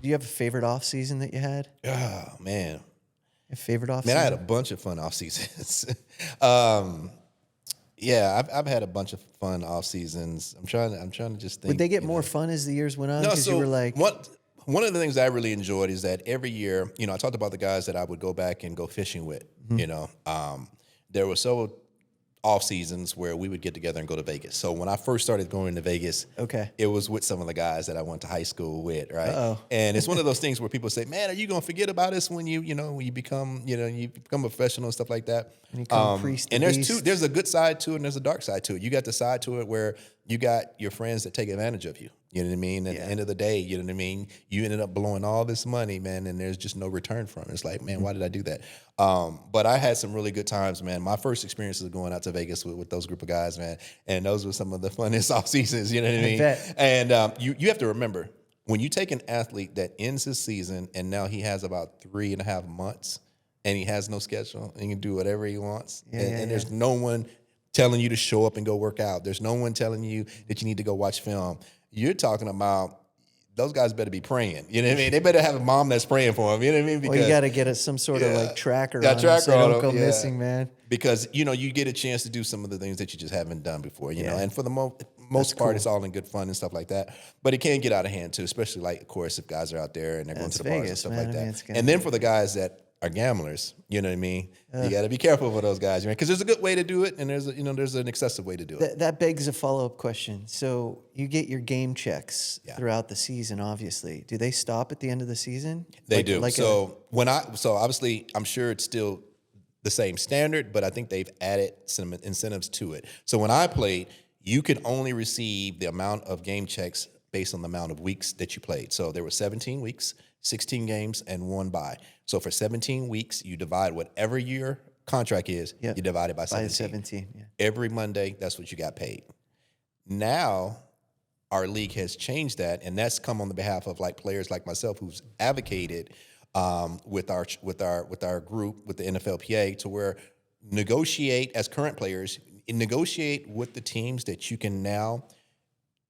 Do you have a favorite off season that you had? Oh, man. A favorite off Man, season? I had a bunch of fun off seasons. Yeah, I've had a bunch of fun off seasons. I'm trying to just think. Would they get more fun as the years went on? No, Because so you were like, one of the things I really enjoyed is that every year, I talked about the guys that I would go back and go fishing with. There were several off seasons where we would get together and go to Vegas. So when I first started going to Vegas, okay, it was with some of the guys that I went to high school with, right? Uh-oh. And it's one of those things where people say, "Man, are you going to forget about us when you become a professional and stuff like that?" And you become priest and to there's beast. there's a good side to it and there's a dark side to it. You got the side to it where you got your friends that take advantage of you. You know what I mean? At the end of the day, you know what I mean? You ended up blowing all this money, man, and there's just no return from it. It's like, man, why did I do that? But I had some really good times, man. My first experiences of going out to Vegas with those group of guys, man, and those were some of the funnest off seasons, you know what I mean? bet. And you have to remember, when you take an athlete that ends his season and now he has about 3.5 months and he has no schedule and he can do whatever he wants, and there's no one telling you to show up and go work out. There's no one telling you that you need to go watch film. You're talking about those guys better be praying. You know what I mean? They better have a mom that's praying for them. You know what I mean? Well, you got to get some sort of like tracker Got on tracker them so they on don't them, go missing, man. Because, you get a chance to do some of the things that you just haven't done before, you know. And for the most part, it's all in good fun and stuff like that. But it can get out of hand, too, especially, like, of course, if guys are out there and they're going to the bars Vegas, and stuff man. like I mean, that. And then for the guys that are gamblers, you know what I mean? You got to be careful with those guys, man, because there's a good way to do it and there's an excessive way to do it. That begs a follow-up question. So you get your game checks throughout the season, obviously. Do they stop at the end of the season? They do. So obviously, I'm sure it's still the same standard, but I think they've added some incentives to it. So when I played, you could only receive the amount of game checks based on the amount of weeks that you played. So there were 17 weeks, 16 games, and 1 bye. So for 17 weeks, you divide whatever your contract is, you divide it by 17. By 17, yeah. Every Monday, that's what you got paid. Now, our league has changed that, and that's come on the behalf of like players like myself who's advocated with our group, with the NFLPA, to where negotiate as current players, negotiate with the teams that you can now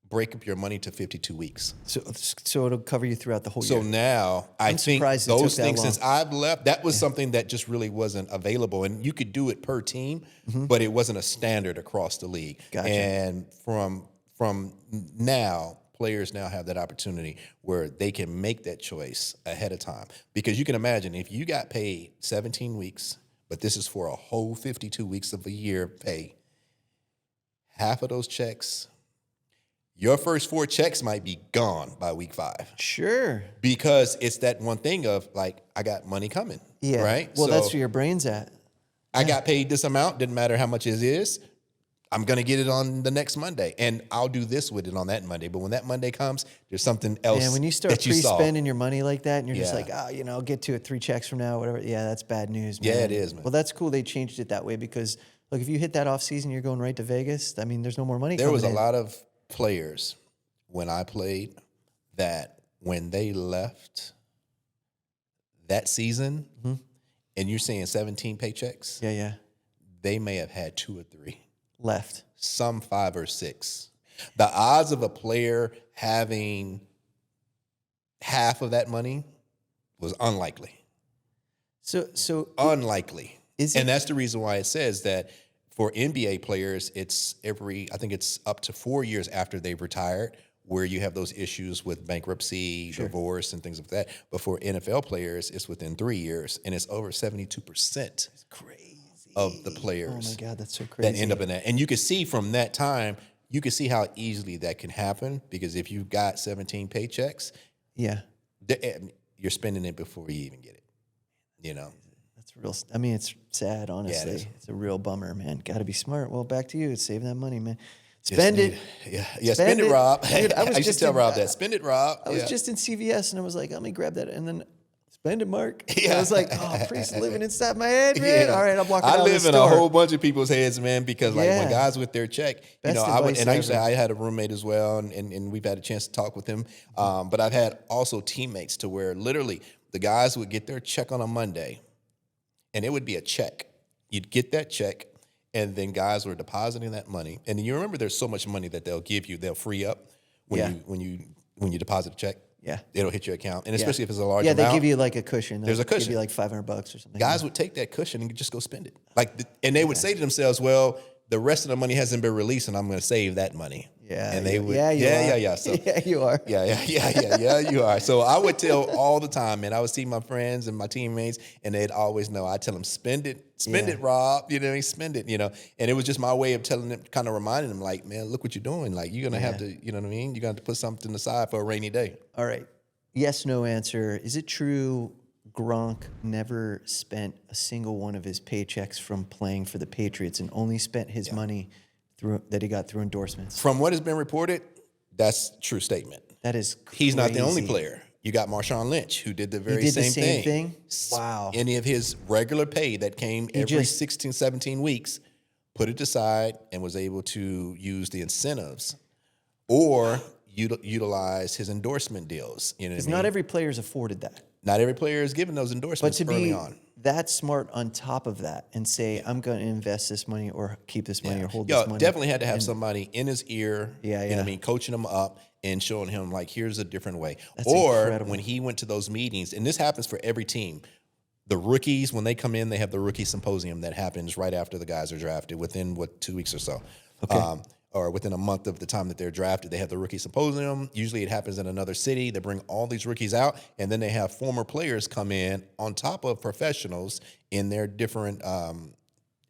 break up your money to 52 weeks. So it'll cover you throughout the whole year. So now I think those things, since I've left, that was something that just really wasn't available. And you could do it per team, but it wasn't a standard across the league. Gotcha. And from now, players now have that opportunity where they can make that choice ahead of time. Because you can imagine if you got paid 17 weeks, but this is for a whole 52 weeks of a year pay, half of those checks, your first 4 checks might be gone by week 5. Sure. Because it's that one thing of like, I got money coming. Yeah. Right? Well, that's where your brain's at. I got paid this amount, didn't matter how much it is. I'm going to get it on the next Monday. And I'll do this with it on that Monday. But when that Monday comes, there's something else. And when you start that you saw. pre-spending your money like that, and you're just like, I'll get to it 3 checks from now, whatever. Yeah, that's bad news, man. Yeah, it is, man. Well, that's cool they changed it that way because, look, if you hit that off season, you're going right to Vegas. I mean, there's no more money There coming was a in. lot of players when I played that when they left that season, and you're saying 17 paychecks, Yeah. they may have had 2 or 3. Left. Some 5 or 6. The odds of a player having half of that money was unlikely. So Unlikely. Is it- And that's the reason why it says that for NBA players, I think it's up to 4 years after they've retired where you have those issues with bankruptcy, divorce, and things like that. But for NFL players, it's within 3 years, and it's over 72% of the players. Oh my God, that's so crazy. That end up in that. And you can see from that time, you can see how easily that can happen because if you've got 17 paychecks, you're spending it before you even get it. You know? That's real. I mean, it's sad, honestly. it is. It's a real bummer, man. Got to be smart. Well, back to you. Save that money, man. Spend it. Yeah, spend it, Rob. Dude, I used to tell Rob that. Spend it, Rob. I was just in CVS and I was like, let me grab that. And then spend it, Mark. Yeah. I was like, oh, priest living inside my head, man. Yeah. All right, I'm walking out I of the live in store. a whole bunch of people's heads, man, because like when Yeah. guys with their check, Best I advice ever. I had a roommate as well, and we've had a chance to talk with him. But I've had also teammates to where literally the guys would get their check on a Monday, and it would be a check. You'd get that check, and then guys were depositing that money. And you remember there's so much money that they'll give you, they'll free up when you deposit a check. Yeah. it'll hit your account, and especially if it's a large Yeah, amount. they give you like a cushion. There's a They'll cushion. Give you like $500 or something. Guys would take that cushion and just go spend it. And they would say to themselves, well, the rest of the money hasn't been released, and I'm going to save that money. Yeah. And they would, Yeah. So, yeah, you are. yeah, you are. So I would tell all the time, man. I would see my friends and my teammates, and they'd always know. I tell them, spend it, Rob. You know what I mean? Spend it. You know. And it was just my way of telling them, kind of reminding them, like, man, look what you're doing. Like, you're gonna have to, you know what I mean? You're gonna have to put something aside for a rainy day. All right. Yes, no answer. Is it true Gronk never spent a single one of his paychecks from playing for the Patriots and only spent his money that he got through endorsements? From what has been reported, that's a true statement. That is crazy. He's not the only player. You got Marshawn Lynch, who did the very same thing. Wow. Any of his regular pay that came every 16, 17 weeks, put it aside and was able to use the incentives or utilize his endorsement deals. You know what I Because mean? not every player is afforded that. Not every player is given those endorsements But to early be on. that smart on top of that and say, I'm going to invest this money or keep this money or hold this money. Definitely had to have somebody in his ear, you know what I Yeah. mean, coaching him up and showing him, like, here's a different way. That's or incredible. when he went to those meetings, and this happens for every team, the rookies, when they come in, they have the rookie symposium that happens right after the guys are drafted within, 2 weeks or so. Okay. Or within a month of the time that they're drafted, they have the rookie symposium. Usually it happens in another city. They bring all these rookies out, and then they have former players come in on top of professionals in their different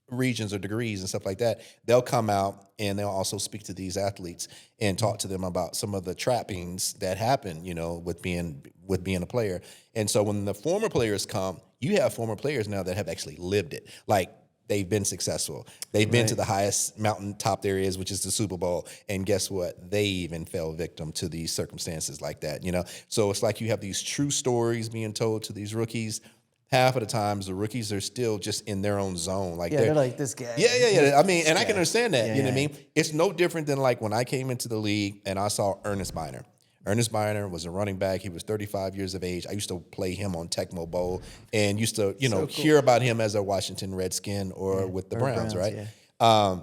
regions or degrees and stuff like that. They'll come out and they'll also speak to these athletes and talk to them about some of the trappings that happen, you know, with being a player. And so when the former players come, you have former players now that have actually lived it. Like, they've been successful. They've been to the highest mountaintop there is, which is the Super Bowl. And guess what? They even fell victim to these circumstances like that, you know? So it's like you have these true stories being told to these rookies. Half of the times, the rookies are still just in their own zone. Like they're like, this guy. Yeah. I mean, and I can understand that, you know what I Yeah. mean? It's no different than like when I came into the league and I saw Ernest Biner. Ernest Biner was a running back. He was 35 years of age. I used to play him on Tecmo Bowl and used to, hear about him as a Washington Redskin or with the Browns, right? Yeah.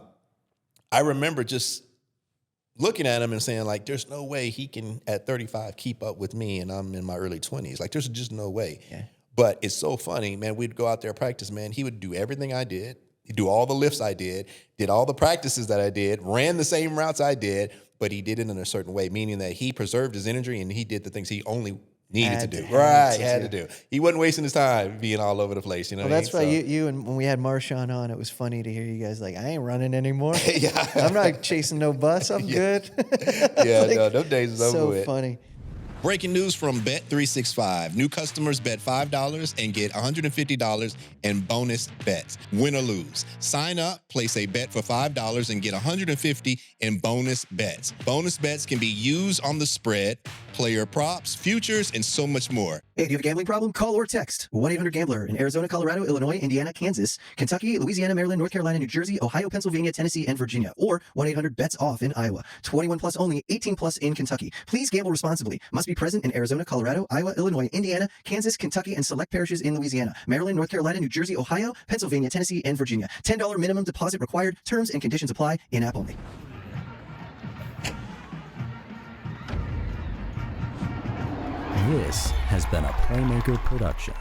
I remember just looking at him and saying, like, there's no way he can, at 35, keep up with me, and I'm in my early 20s. Like, there's just no way. Yeah. But it's so funny, man. We'd go out there practice, man. He would do everything I did. He'd do all the lifts I did all the practices that I did, ran the same routes I did, but he did it in a certain way, meaning that he preserved his energy and he did the things he only needed to do. Had to do. He wasn't wasting his time being all over the place, you know. Well, that's why you and when we had Marshawn on, it was funny to hear you guys like, I ain't running anymore. Yeah. I'm not chasing no bus. I'm good. No, those days is over with. So funny. Breaking news from Bet365. New customers bet $5 and get $150 in bonus bets, win or lose. Sign up, place a bet for $5 and get $150 in bonus bets. Bonus bets can be used on the spread, player props, futures, and so much more. Hey, do you have a gambling problem? Call or text 1-800-GAMBLER in Arizona, Colorado, Illinois, Indiana, Kansas, Kentucky, Louisiana, Maryland, North Carolina, New Jersey, Ohio, Pennsylvania, Tennessee, and Virginia. Or 1-800-BETS-OFF in Iowa. 21 plus only, 18 plus in Kentucky. Please gamble responsibly. Must be present in Arizona, Colorado, Iowa, Illinois, Indiana, Kansas, Kentucky, and select parishes in Louisiana, Maryland, North Carolina, New Jersey, Ohio, Pennsylvania, Tennessee, and Virginia. $10 minimum deposit required. Terms and conditions apply. In-app only. This has been a Playmaker production.